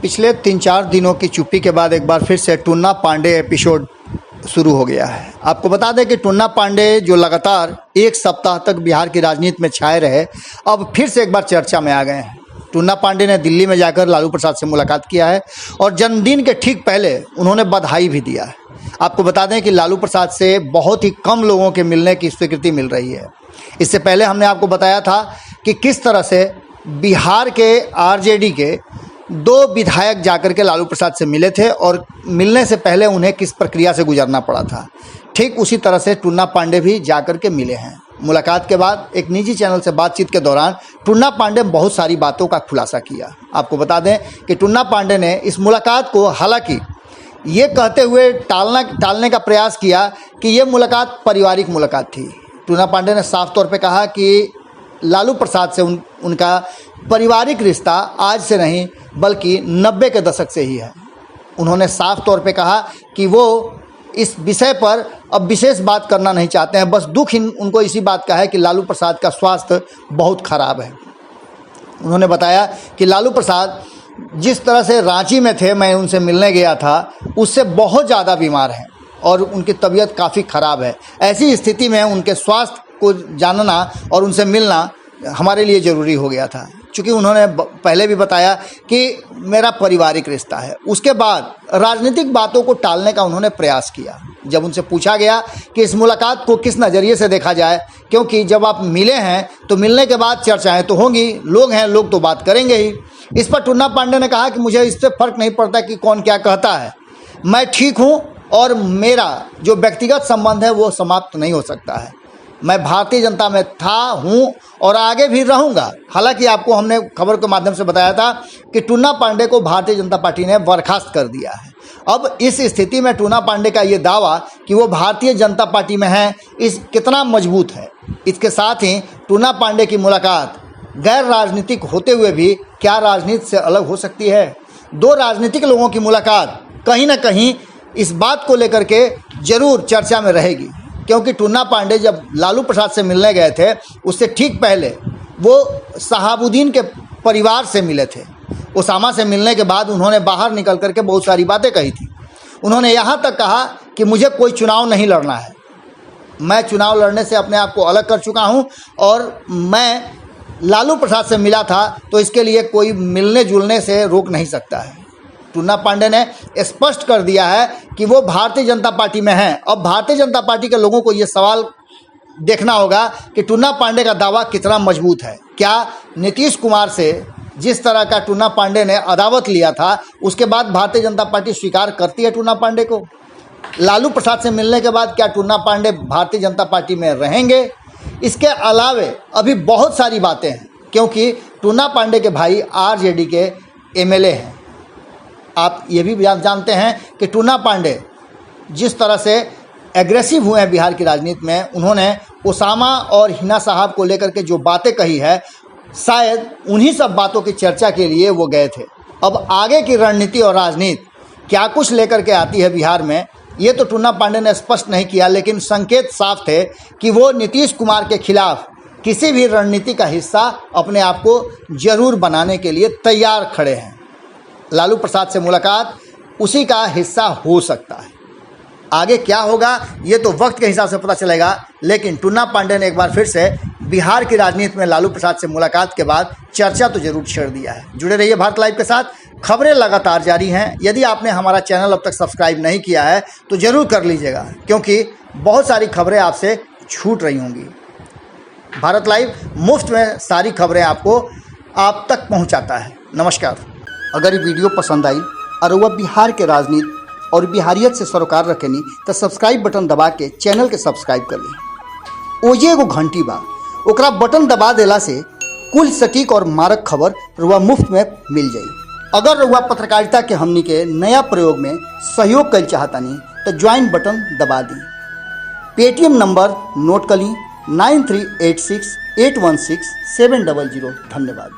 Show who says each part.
Speaker 1: पिछले 3-4 दिनों की चुप्पी के बाद एक बार फिर से टुन्ना पांडे एपिसोड शुरू हो गया है। आपको बता दें कि टुन्ना पांडे जो लगातार एक सप्ताह तक बिहार की राजनीति में छाए रहे, अब फिर से एक बार चर्चा में आ गए हैं। टुन्ना पांडे ने दिल्ली में जाकर लालू प्रसाद से मुलाकात किया है और जन्मदिन के ठीक पहले उन्होंने बधाई भी दिया है। आपको बता दें कि लालू प्रसाद से बहुत ही कम लोगों के मिलने की स्वीकृति मिल रही है। इससे पहले हमने आपको बताया था कि किस तरह से बिहार के आरजेडी के 2 विधायक जाकर के लालू प्रसाद से मिले थे और मिलने से पहले उन्हें किस प्रक्रिया से गुजरना पड़ा था। ठीक उसी तरह से टुन्ना पांडे भी जाकर के मिले हैं। मुलाकात के बाद एक निजी चैनल से बातचीत के दौरान टुन्ना पांडे बहुत सारी बातों का खुलासा किया। आपको बता दें कि टुन्ना पांडे ने इस मुलाकात को हालांकि ये कहते हुए टालने का प्रयास किया कि ये मुलाकात पारिवारिक मुलाकात थी। टुन्ना पांडे ने साफ तौर पे कहा कि लालू प्रसाद से उनका पारिवारिक रिश्ता आज से नहीं बल्कि 90 के दशक से ही है। उन्होंने साफ तौर पे कहा कि वो इस विषय पर अब विशेष बात करना नहीं चाहते हैं, बस दुख उनको इसी बात का है कि लालू प्रसाद का स्वास्थ्य बहुत खराब है। उन्होंने बताया कि लालू प्रसाद जिस तरह से रांची में थे, मैं उनसे मिलने गया था, उससे बहुत ज़्यादा बीमार हैं और उनकी तबीयत काफ़ी ख़राब है। ऐसी स्थिति में उनके स्वास्थ्य को जानना और उनसे मिलना हमारे लिए ज़रूरी हो गया था, क्योंकि उन्होंने पहले भी बताया कि मेरा पारिवारिक रिश्ता है। उसके बाद राजनीतिक बातों को टालने का उन्होंने प्रयास किया। जब उनसे पूछा गया कि इस मुलाकात को किस नज़रिए से देखा जाए, क्योंकि जब आप मिले हैं तो मिलने के बाद चर्चाएं तो होंगी, लोग हैं, लोग तो बात करेंगे ही। इस पर टुन्ना पांडे ने कहा कि मुझे इससे फ़र्क नहीं पड़ता कि कौन क्या कहता है, मैं ठीक हूँ और मेरा जो व्यक्तिगत संबंध है वो समाप्त नहीं हो सकता है। मैं भारतीय जनता में था, हूँ और आगे भी रहूँगा। हालांकि आपको हमने खबर के माध्यम से बताया था कि टुन्ना पांडे को भारतीय जनता पार्टी ने बर्खास्त कर दिया है। अब इस स्थिति में टुन्ना पांडे का ये दावा कि वो भारतीय जनता पार्टी में है, इस कितना मजबूत है। इसके साथ ही टुन्ना पांडे की मुलाकात गैर राजनीतिक होते हुए भी क्या राजनीति से अलग हो सकती है? 2 राजनीतिक लोगों की मुलाकात कहीं ना कहीं इस बात को लेकर के जरूर चर्चा में रहेगी, क्योंकि टुन्ना पांडे जब लालू प्रसाद से मिलने गए थे उससे ठीक पहले वो शहाबुद्दीन के परिवार से मिले थे। ओसामा से मिलने के बाद उन्होंने बाहर निकल करके बहुत सारी बातें कही थी। उन्होंने यहाँ तक कहा कि मुझे कोई चुनाव नहीं लड़ना है, मैं चुनाव लड़ने से अपने आप को अलग कर चुका हूँ और मैं लालू प्रसाद से मिला था तो इसके लिए कोई मिलने जुलने से रोक नहीं सकता है। टुन्ना पांडे ने स्पष्ट कर दिया है कि वो भारतीय जनता पार्टी में हैं। अब भारतीय जनता पार्टी के लोगों को ये सवाल देखना होगा कि टुन्ना पांडे का दावा कितना मजबूत है। क्या नीतीश कुमार से जिस तरह का टुन्ना पांडे ने अदावत लिया था उसके बाद भारतीय जनता पार्टी स्वीकार करती है टुन्ना पांडे को? लालू प्रसाद से मिलने के बाद क्या टुन्ना पांडे भारतीय जनता पार्टी में रहेंगे? इसके अलावे अभी बहुत सारी बातें हैं, क्योंकि टुन्ना पांडे के भाई आरजेडी के एमएलए हैं। आप ये भी जानते हैं कि टुन्ना पांडे जिस तरह से एग्रेसिव हुए हैं बिहार की राजनीति में, उन्होंने ओसामा और हिना साहब को लेकर के जो बातें कही है, शायद उन्हीं सब बातों की चर्चा के लिए वो गए थे। अब आगे की रणनीति और राजनीति क्या कुछ लेकर के आती है बिहार में, ये तो टुन्ना पांडे ने स्पष्ट नहीं किया, लेकिन संकेत साफ थे कि वो नीतीश कुमार के खिलाफ किसी भी रणनीति का हिस्सा अपने आप को जरूर बनाने के लिए तैयार खड़े हैं। लालू प्रसाद से मुलाकात उसी का हिस्सा हो सकता है। आगे क्या होगा ये तो वक्त के हिसाब से पता चलेगा, लेकिन टुन्ना पांडे ने एक बार फिर से बिहार की राजनीति में लालू प्रसाद से मुलाकात के बाद चर्चा तो जरूर छेड़ दिया है। जुड़े रहिए भारत लाइव के साथ, खबरें लगातार जारी हैं। यदि आपने हमारा चैनल अब तक सब्सक्राइब नहीं किया है तो ज़रूर कर लीजिएगा, क्योंकि बहुत सारी खबरें आपसे छूट रही होंगी। भारत लाइव मुफ्त में सारी खबरें आपको आप तक पहुंचाता है। नमस्कार। अगर ये वीडियो पसंद आई और वह बिहार के राजनीति और बिहारियत से सरोकार रखेनी तो सब्सक्राइब बटन दबा के चैनल के सब्सक्राइब कर ली। ओजे एगो घंटी बा, ओकरा बटन दबा देला से कुल सटीक और मारक खबर रुआ मुफ्त में मिल जाई। अगर रुआ पत्रकारिता के हमनी के नया प्रयोग में सहयोग कर चाहतानी तो ज्वाइन बटन दबा दी। पेटीएम नंबर नोट कर ली 9386816700। धन्यवाद।